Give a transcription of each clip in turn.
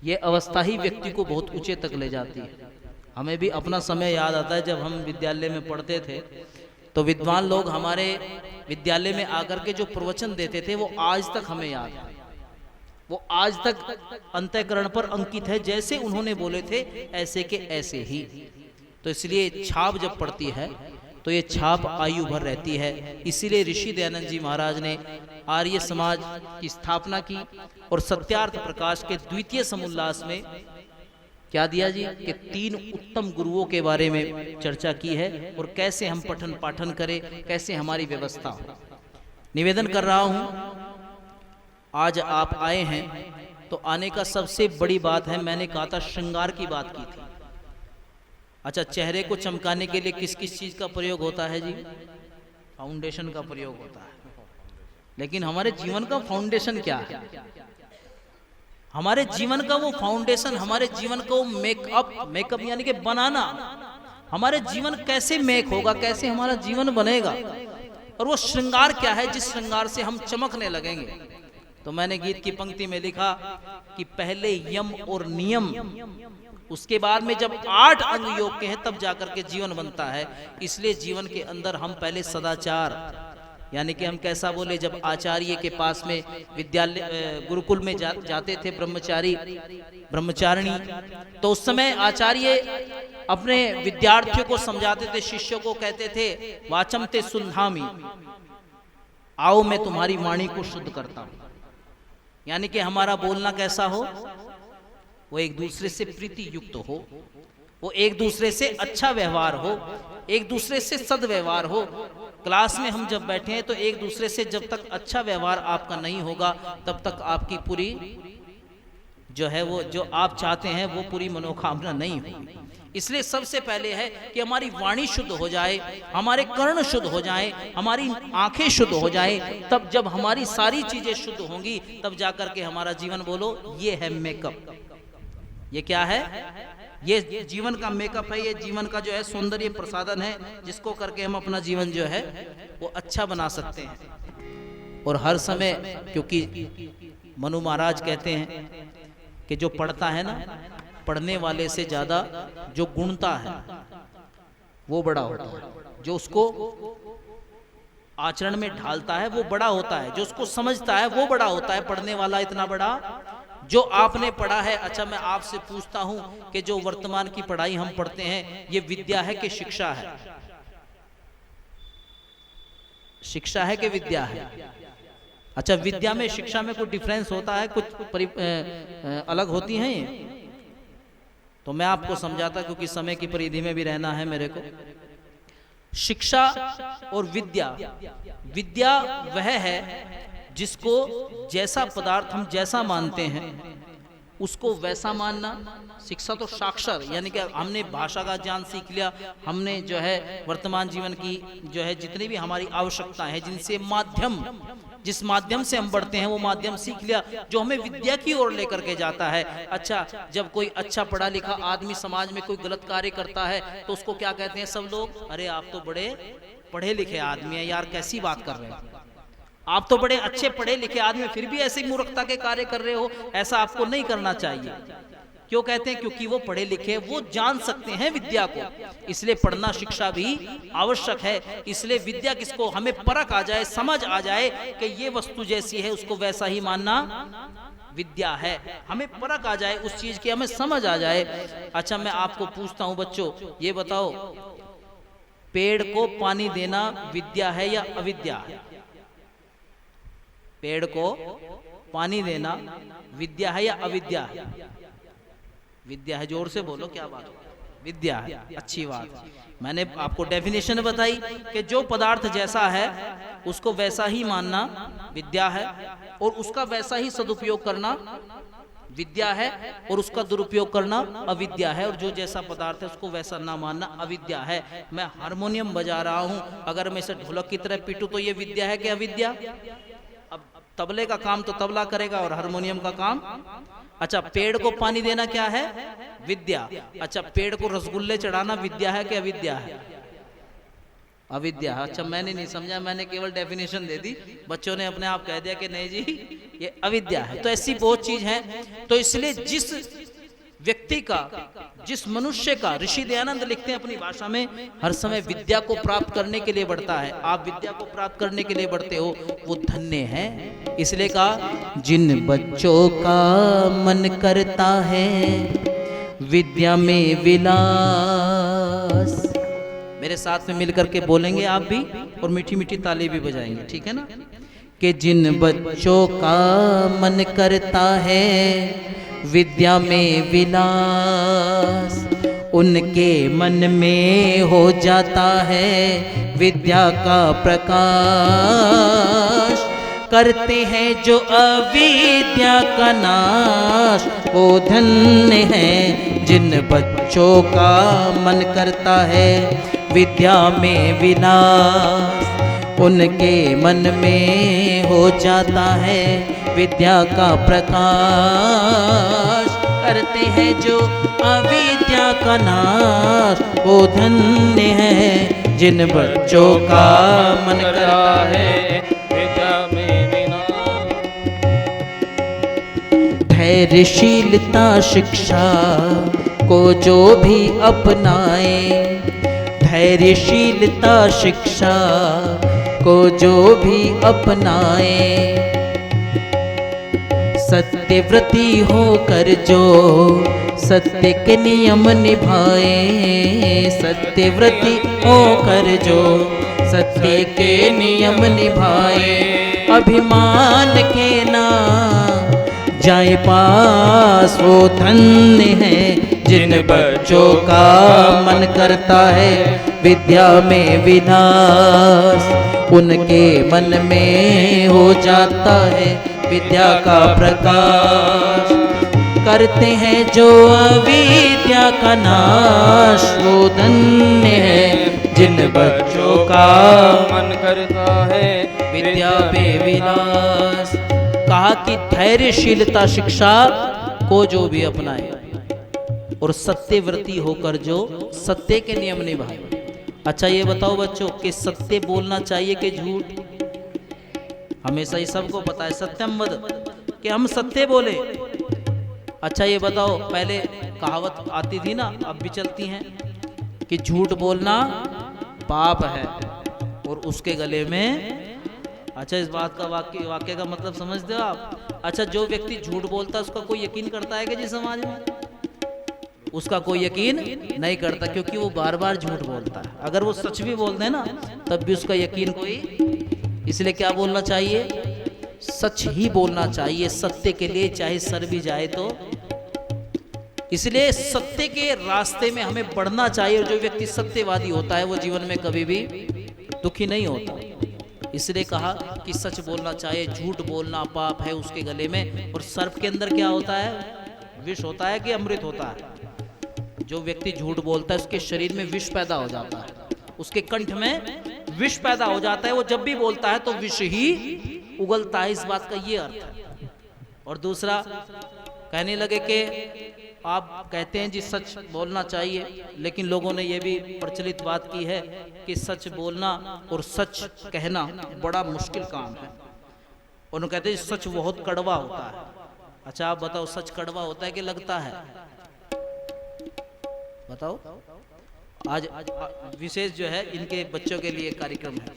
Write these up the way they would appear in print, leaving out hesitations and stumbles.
ये अवस्था ही व्यक्ति को बहुत ऊंचे तक ले जाती है। हमें भी अपना समय याद आता है, जब हम विद्यालय में पढ़ते थे तो विद्वान लोग हमारे विद्यालय में आकर के जो प्रवचन देते थे वो आज तक हमें याद है, वो आज तक अंतःकरण पर अंकित है। जैसे उन्होंने बोले थे ऐसे के ऐसे ही। तो इसलिए छाप जब पड़ती है तो ये छाप आयु भर रहती है। इसीलिए ऋषि दयानंद जी महाराज ने आर्य समाज की स्थापना की और सत्यार्थ प्रकाश के द्वितीय समुल्लास में क्या दिया जी कि 3 उत्तम गुरुओं के बारे में चर्चा की है और कैसे हम पठन पाठन करें, कैसे हमारी व्यवस्था हो। निवेदन कर रहा हूं, आज आप आए हैं तो आने का सबसे बड़ी बात है, मैंने कहा था श्रृंगार की बात की थी। अच्छा, चेहरे को चमकाने के लिए किस किस चीज का प्रयोग होता है जी? फाउंडेशन का प्रयोग होता है। लेकिन हमारे जीवन का फाउंडेशन क्या है? हमारे जीवन का वो फाउंडेशन, हमारे जीवन को मेकअप यानी कि बनाना, हमारे जीवन कैसे मेक होगा, कैसे हमारा जीवन बनेगा, और वो श्रृंगार क्या है जिस श्रृंगार से हम चमकने लगेंगे। तो मैंने गीत की पंक्ति में लिखा कि पहले यम और नियम, उसके बाद में जब 8 अंग योग के हैं तब जाकर के जीवन बनता है। इसलिए जीवन के अंदर हम पहले सदाचार, यानी कि हम कैसा बोले, जब आचार्य के पास में विद्यालय गुरुकुल में जाते थे ब्रह्मचारी ब्रह्मचारिणी, तो उस समय आचार्य अपने विद्यार्थियों को समझाते थे, शिष्यों को कहते थे वाचम ते सुन्धामी, आओ मैं तुम्हारी वाणी को शुद्ध करता हूं। यानी कि हमारा बोलना कैसा हो, वो एक दूसरे से प्रीति युक्त हो, वो एक दूसरे से अच्छा व्यवहार हो, एक दूसरे से सद्व्यवहार हो। क्लास में हम जब बैठे हैं तो एक दूसरे से जब तक अच्छा व्यवहार आपका नहीं होगा तब तक आपकी पूरी जो है वो जो आप चाहते हैं वो पूरी मनोकामना नहीं होगी। इसलिए सबसे पहले है कि हमारी वाणी शुद्ध हो जाए, हमारे कर्ण शुद्ध हो जाए, हमारी आंखें शुद्ध हो जाए। तब जब हमारी सारी चीजें शुद्ध होंगी तब जाकर के हमारा जीवन, बोलो, ये है मेकअप। ये क्या है? ये जीवन का मेकअप है, ये जीवन का जो है सौंदर्य प्रसाधन है, जिसको करके हम अपना जीवन जो है वो अच्छा बना सकते हैं। और हर समय, क्योंकि मनु महाराज कहते हैं कि जो पढ़ता है ना, पढ़ने वाले से ज्यादा जो गुणता है वो बड़ा होता है, जो उसको आचरण में ढालता है वो बड़ा होता है, जो उसको समझता है वो बड़ा होता है। पढ़ने वाला इतना बड़ा जो आपने पढ़ा है। अच्छा, मैं आपसे पूछता हूं कि जो वर्तमान की पढ़ाई हम पढ़ते हैं, ये विद्या है कि शिक्षा है? शिक्षा है कि विद्या है? अच्छा, विद्या में शिक्षा में कुछ डिफरेंस होता है, कुछ अलग होती हैं ये? तो मैं आपको समझाता, क्योंकि समय की परिधि में भी रहना है मेरे को। शिक्षा और विद्या, विद्या वह है जिसको जैसा पदार्थ हम जैसा मानते हैं उसको वैसा मानना। शिक्षा तो साक्षर, यानी कि हमने भाषा का ज्ञान सीख लिया, हमने जो है वर्तमान जीवन की जो है जितनी भी हमारी आवश्यकता है, जिनसे माध्यम, जिस माध्यम से हम बढ़ते हैं वो माध्यम सीख लिया, जो हमें विद्या की ओर लेकर के जाता है। अच्छा, जब कोई अच्छा पढ़ा लिखा आदमी समाज में कोई गलत कार्य करता है तो उसको क्या कहते हैं सब लोग? अरे आप तो बड़े पढ़े लिखे आदमी हैं यार, कैसी बात कर रहे हैं आप, तो बड़े अच्छे पढ़े लिखे आदमी फिर भी ऐसे मूर्खता के कार्य कर रहे हो, ऐसा आपको नहीं करना चाहिए। क्यों कहते हैं? क्योंकि वो पढ़े लिखे, वो जान सकते हैं विद्या को, इसलिए पढ़ना शिक्षा भी आवश्यक है। इसलिए विद्या किसको, हमें परख आ जाए, समझ आ जाए कि ये वस्तु जैसी है उसको वैसा ही मानना विद्या है। हमें परख आ जाए उस चीज की, हमें समझ आ जाए। अच्छा, मैं आपको पूछता हूं बच्चों, ये बताओ, पेड़ को पानी देना विद्या है या अविद्या है? पेड़ को पानी देना विद्या है या अविद्या है? विद्या है। जोर से बोलो, क्या बात है? विद्या है। अच्छी बात है। मैंने आपको डेफिनेशन बताई कि जो पदार्थ जैसा है उसको वैसा ही मानना विद्या है, और उसका वैसा ही सदुपयोग करना विद्या है, और उसका दुरुपयोग करना अविद्या है। और जो जैसा पदार्थ है उसको वैसा ना मानना अविद्या है। मैं हारमोनियम बजा रहा हूं, अगर मैं इसे ढोलक की तरह पीटूं तो ये विद्या है कि अविद्या? अब तबले का काम तो तबला करेगा और हारमोनियम का काम। अच्छा, पेड़ को पानी देना क्या है? विद्या। अच्छा, पेड़ को रसगुल्ले चढ़ाना विद्या है कि अविद्या है? अविद्या। अच्छा, मैंने नहीं समझा, मैंने केवल डेफिनेशन दे दी, बच्चों ने अपने आप कह दिया कि नहीं जी ये अविद्या है। तो ऐसी बहुत चीज है। तो इसलिए जिस व्यक्ति का, जिस मनुष्य का, ऋषि दयानंद लिखते हैं अपनी भाषा में, हर समय विद्या को प्राप्त करने के लिए बढ़ता है, आप विद्या को प्राप्त करने के लिए बढ़ते हो, वो धन्य है। इसलिए कहा, जिन बच्चों का मन करता है विद्या में विलास। मेरे साथ में मिलकर के बोलेंगे आप भी, और मीठी मीठी ताली भी बजाएंगे, ठीक है ना? कि जिन बच्चों का मन करता है विद्या में विलास, उनके मन में हो जाता है विद्या का प्रकाश। करते हैं जो अविद्या का नाश, वो धन्य है जिन बच्चों का मन करता है विद्या में विलास। उनके मन में हो जाता है विद्या का प्रकाश। करते हैं जो अविद्या का नाश, वो धन्य है जिन बच्चों का मन करता है विद्या में विलास। धैर्यशीलता शिक्षा को जो भी अपनाए, धैर्यशीलता शिक्षा को जो भी अपनाए, सत्यव्रती होकर जो सत्य के नियम निभाए, सत्यव्रती होकर जो सत्य के नियम निभाए, अभिमान के ना जाए पास, वो धन्य है जिन बच्चों का मन करता है विद्या में विलास। उनके मन में हो जाता है विद्या का प्रकाश। करते हैं जो अविद्या का नाश, वो धन्य है जिन बच्चों का मन करता है विद्या में विलास। कहा कि धैर्यशीलता शिक्षा को जो भी अपनाए और सत्यव्रती होकर जो सत्य के नियम निभाए। अच्छा ये बताओ बच्चों कि सत्य बोलना चाहिए कि झूठ? हमेशा ही सबको पता है सत्यम वद, कि हम सत्य बोले। अच्छा ये बताओ, पहले कहावत आती थी ना, अब भी चलती हैं, कि झूठ बोलना पाप है और उसके गले में। अच्छा इस बात का वाक्य का मतलब समझते हो आप? अच्छा जो व्यक्ति झूठ बोलता है उसका कोई यकीन करता है कि जी समाज में? उसका कोई यकीन नहीं करता, क्योंकि वो बार बार झूठ बोलता है। अगर वो सच भी बोलते हैं ना तब भी उसका यकीन कोई। इसलिए क्या बोलना चाहिए? सच ही बोलना चाहिए, सत्य के लिए चाहे सर भी जाए तो। इसलिए सत्य के रास्ते में हमें बढ़ना चाहिए, और जो व्यक्ति सत्यवादी होता है वो जीवन में कभी भी दुखी नहीं होता। इसलिए कहा कि सच बोलना चाहिए, झूठ बोलना पाप है उसके गले में। और सर्प के अंदर क्या होता है? विष होता है कि अमृत होता है? जो व्यक्ति झूठ बोलता है उसके शरीर में विष पैदा हो जाता है, उसके कंठ में विष पैदा हो जाता है। वो जब भी बोलता है तो विष ही उगलता है, इस बात का ये अर्थ है। और दूसरा कहने लगे कि आप कहते हैं जी सच बोलना चाहिए, लेकिन लोगों ने ये भी प्रचलित बात की है कि सच बोलना और सच कहना बड़ा मुश्किल काम है। उन्होंने कहते हैं सच बहुत कड़वा होता है। अच्छा आप बताओ, सच कड़वा होता है कि लगता है? बताओ। आज विशेष जो है इनके बच्चों के लिए कार्यक्रम है,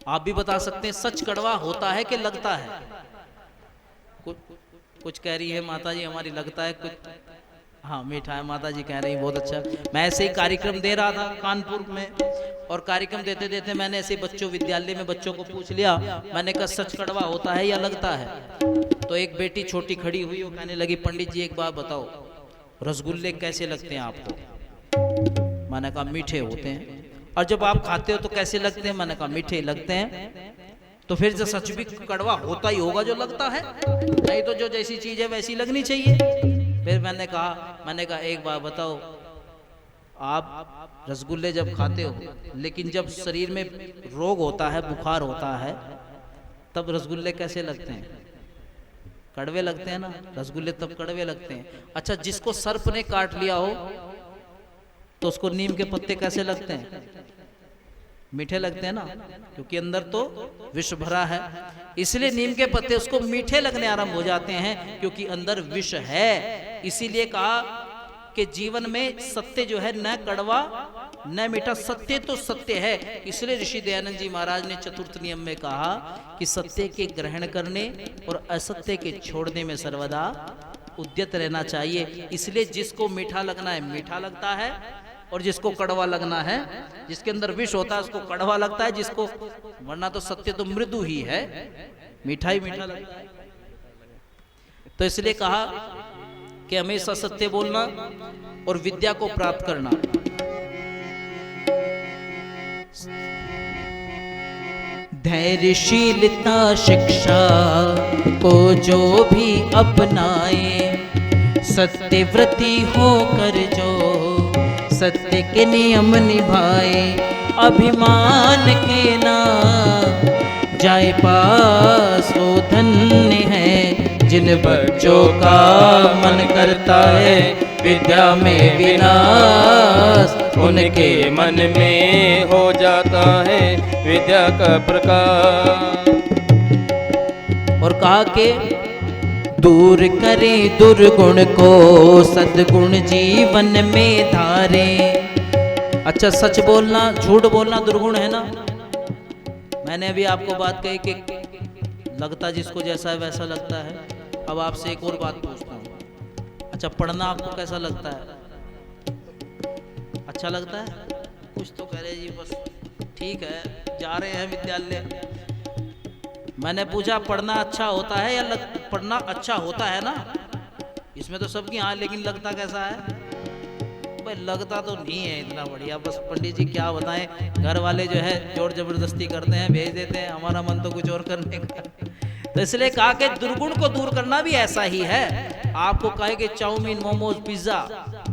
आप भी बता सकते हैं सच कड़वा होता है कि लगता है? कुछ कह रही है माता जी हमारी लगता है, कुछ हाँ मीठा है माता जी कह रही है, बहुत अच्छा। मैं ऐसे ही कार्यक्रम दे रहा था कानपुर में, और कार्यक्रम देते देते मैंने ऐसे बच्चों विद्यालय में बच्चों को पूछ लिया, मैंने कहा सच कड़वा होता है या लगता है? तो एक बेटी छोटी खड़ी हुई, वो कहने लगी पंडित जी एक बात बताओ, रसगुल्ले कैसे लगते हैं आपको? मैंने कहा मीठे होते हैं। और जब आप खाते हो तो कैसे लगते हैं? मैंने कहा मीठे लगते हैं। तो फिर जो सच भी कड़वा होता ही होगा जो लगता है, नहीं तो जो जैसी चीज है वैसी लगनी चाहिए। फिर मैंने कहा एक बार बताओ, आप रसगुल्ले जब खाते हो, लेकिन जब शरीर में रोग होता है, बुखार होता है, तब रसगुल्ले कैसे लगते हैं? कड़वे लगते हैं ना रसगुल्ले, तब कड़वे लगते हैं। अच्छा जिसको सर्प ने काट लिया हो तो उसको नीम के पत्ते कैसे लगते हैं? मीठे लगते हैं ना, क्योंकि अंदर तो विष भरा है। इसलिए नीम के पत्ते उसको मीठे लगने आरंभ हो जाते हैं, क्योंकि अंदर विष है। इसीलिए कहा कि जीवन में सत्य जो है न कड़वा न मीठा, सत्य तो सत्य है। इसलिए ऋषि दयानंद जी महाराज ने चतुर्थ नियम में कहा कि सत्य के ग्रहण करने और असत्य के छोड़ने में सर्वदा उद्यत रहना चाहिए। इसलिए जिसको मीठा लगना है मीठा लगता है, और जिसको कड़वा लगना है, जिसके अंदर विष होता है उसको कड़वा लगता है, जिसको, वरना तो सत्य तो मृदु ही है, मीठा ही मीठा लगता है। तो इसलिए कहा कि हमेशा सत्य बोलना और विद्या को प्राप्त करना। धैर्यशीलता शिक्षा को जो भी अपनाए, सत्यव्रती होकर जो सत्य के नियम निभाए, अभिमान के ना जाए पास वो धन्य है, जिन बच्चों का मन करता है विद्या में विनाश, उनके मन में हो जाता है विद्या का प्रकाश। और कहा कि दूर करें दुर्गुण को सद्गुण जीवन में धारे। अच्छा, सच बोलना झूठ बोलना दुर्गुण है ना। मैंने अभी आपको बात कही कि लगता जिसको जैसा है वैसा लगता है। अब आपसे एक और बात पूछता हूँ, अच्छा पढ़ना आपको कैसा लगता है? अच्छा लगता है? कुछ तो कह रहे जी, बस ठीक है, जा रहे हैं विद्यालय। मैंने पूछा पढ़ना अच्छा होता है या पढ़ना अच्छा होता है ना, इसमें तो सबकी हाँ, लेकिन लगता कैसा है? भाई लगता तो नहीं है इतना बढ़िया, बस पंडित जी क्या बताएं, घर वाले जो है जोर जबरदस्ती करते हैं, भेज देते हैं, हमारा मन तो कुछ और करने का। तो इसलिए कहा कि दुर्गुण को दूर करना भी ऐसा ही है। आपको कहे कि चाउमीन, मोमोज, पिज्जा,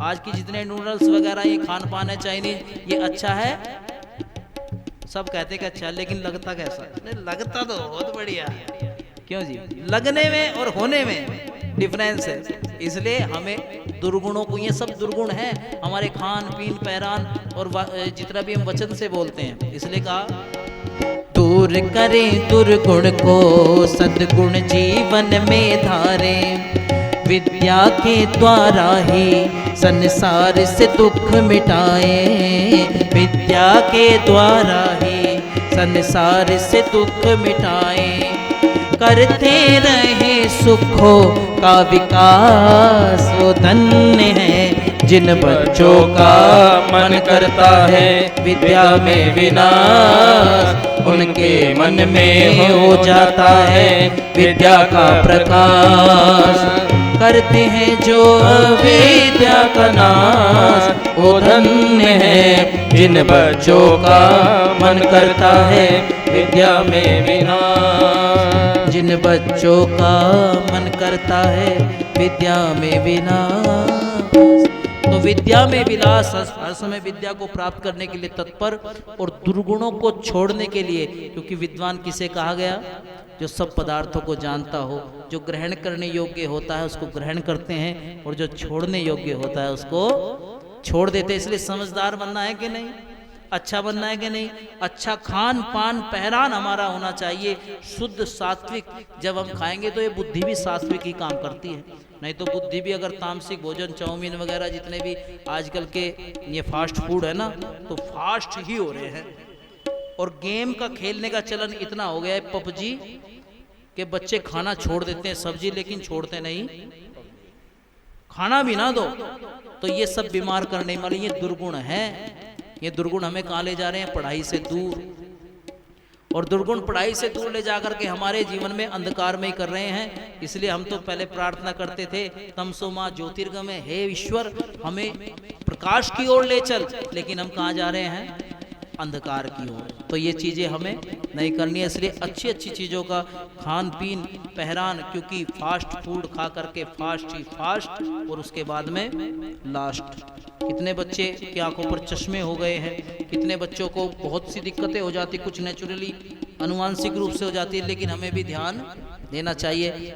आज की जितने नूडल्स वगैरह ये खान पान है चाइनीज, ये अच्छा है, सब कहते कि अच्छा, लेकिन लगता कैसा? नहीं, लगता तो बहुत बढ़िया। क्यों जी? लगने में और होने में डिफरेंस है। इसलिए हमें दुर्गुणों को, ये सब दुर्गुण है हमारे खान पीन पहरान और जितना भी हम वचन से बोलते हैं। इसलिए कहा दूर करें दुर्गुण को सद्गुण जीवन में धारे, विद्या के द्वारा ही संसार से दुख मिटाए, विद्या के द्वारा ही संसार से दुख मिटाए, करते रहे सुखों का विकास वो धन्य है, जिन बच्चों का मन करता है विद्या में विनाश, उनके मन में हो जाता है विद्या का प्रकाश, करते हैं जो अविद्या का नाश वो धन्य है, जिन बच्चों का मन करता है विद्या में विनाश, जिन बच्चों का मन करता है विद्या में विनाश। तो विद्या में विलास, हर समय विद्या को प्राप्त करने के लिए तत्पर और दुर्गुणों को छोड़ने के लिए, क्योंकि विद्वान किसे कहा गया? जो सब पदार्थों को जानता हो, जो ग्रहण करने योग्य होता है उसको ग्रहण करते हैं, और जो छोड़ने योग्य होता है उसको छोड़ देते हैं। इसलिए समझदार बनना है कि नहीं, अच्छा बनना है कि नहीं, अच्छा खान पान पहरान हमारा होना चाहिए, शुद्ध सात्विक। जब हम खाएंगे तो ये बुद्धि भी सात्विक ही काम करती है, नहीं तो बुद्धि भी अगर तामसिक भोजन, चाउमीन वगैरह जितने भी आजकल के ये फास्ट फूड है ना, तो फास्ट ही हो रहे हैं। और गेम का खेलने का चलन इतना हो गया है, पबजी के बच्चे खाना छोड़ देते हैं, सब्जी लेकिन छोड़ते नहीं, खाना भी ना दो तो ये सब बीमार करने वाले ये दुर्गुण हैं। ये दुर्गुण हमें कहाँ ले जा रहे हैं? पढ़ाई से दूर। और दुर्गुण पढ़ाई से दूर ले जाकर के हमारे जीवन में अंधकार में ही कर रहे हैं। इसलिए हम तो पहले प्रार्थना करते थे तमसो मां ज्योतिर्गमय, हे ईश्वर हमें प्रकाश की ओर ले चल, लेकिन हम कहाँ जा रहे हैं? अंधकार की ओर। तो ये चीज़ें हमें नहीं करनी है। इसलिए अच्छी अच्छी चीज़ों का खान पीन पहरान, क्योंकि फास्ट फूड खा करके फास्ट ही फास्ट और उसके बाद में लास्ट। कितने बच्चे की आंखों पर चश्मे हो गए हैं, कितने बच्चों को बहुत सी दिक्कतें हो जाती, कुछ नेचुरली अनुवांशिक रूप से हो जाती है, लेकिन हमें भी ध्यान देना चाहिए।